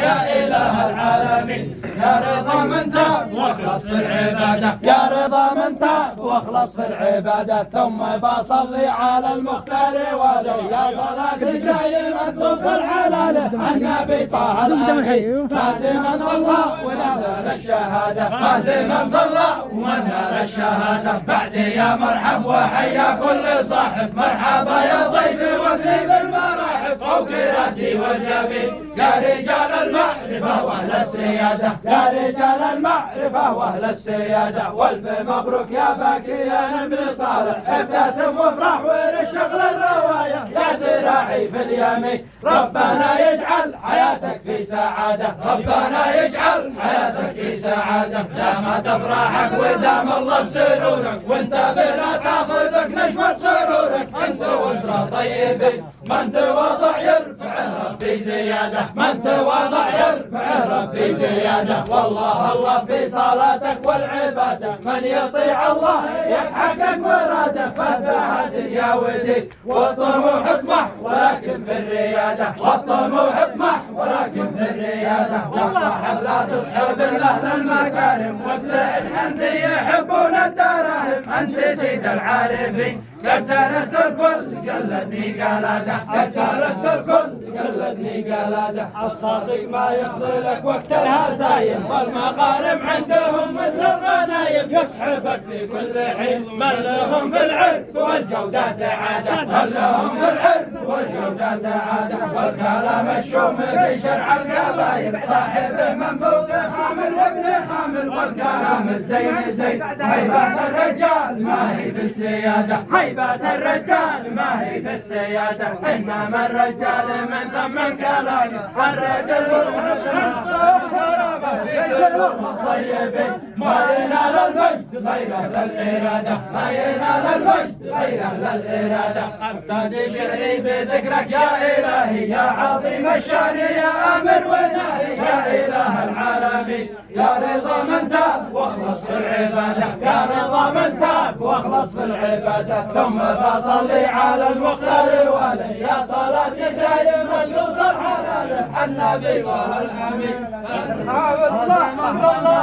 يا إله العالمين. يا رضا من تاب واخلص في العبادة، يا رضا من تاب واخلص في العبادة. ثم بصلي على المختار والي، يا صلاة دائما توصل حلاله. النبي طه الأمين فاز من صلى ونال الشهادة، فاز من صلى ونال الشهادة. بعد يا مرحب وحيا كل صاحب، مرحبا يا ضيفي واثني بالمراحب. فوق راسي والجبين يا رجال المعرفة واهل السيادة، يا رجال المعرفة واهل السيادة. والف مبروك يا باكي يا ابن صالح، ابتسم وافرح ورشغل الرواية. يا ذراعي في اليمين ربنا يجعل حياتك في سعادة، ربنا يجعل حياتك في سعادة. دامت افراحك ودام الله سرورك، وانت بلا تاخذك نشوة سرورك. انت واسرة طيبين من تواضع يرفعه ربي زيادة، من تواضع يرفعه ربي زيادة. والله الله في صلاتك والعبادة، من يطيع الله يحقق مراده. فاتها دنيا ودين والطموح اطمح ولكن في الريادة، والطموح اطمح ولكن في الريادة. والصاحب لا تصحب الاهل المكارم، وابتعد عن ذي يحبون الدراهم. انت سيد العارفين قد درست الكل قلدني قلاده، قد درست الكل قلدني قلاده. الصادق ما يخذلك وقت الهزايم، والمغارم عندهم مثل الغنايم. يسحبك في كل حين من لهم بالعرف والجودات عاده، من لهم بالعرف والجودات عاده. والكلام الشوم في شرع القبايل، صاحبه منبوذ خامل وابن خامل. والكلام الزين زين هيبة الرجال ما هي في السيادة، هيبة الرجال ما هي في السيادة. إنما الرجال من ثم الكلام، الرجل والغرابة في سلوك الطيبين. ما ينال المجد غير أهل الإرادة، ما ينال المجد غير أهل الإرادة. أبتدي شعري بذكرك يا إلهي، يا عظيم الشان يا آمر وناهي. يا إله العالمين يا رضا من تاب واخلص في العبادة، يا رضا من تاب واخلص في العبادة. ثم بصلي على المختار والي، يا صلاتي دائما توصل حلاله. النبي والأمين الله صلى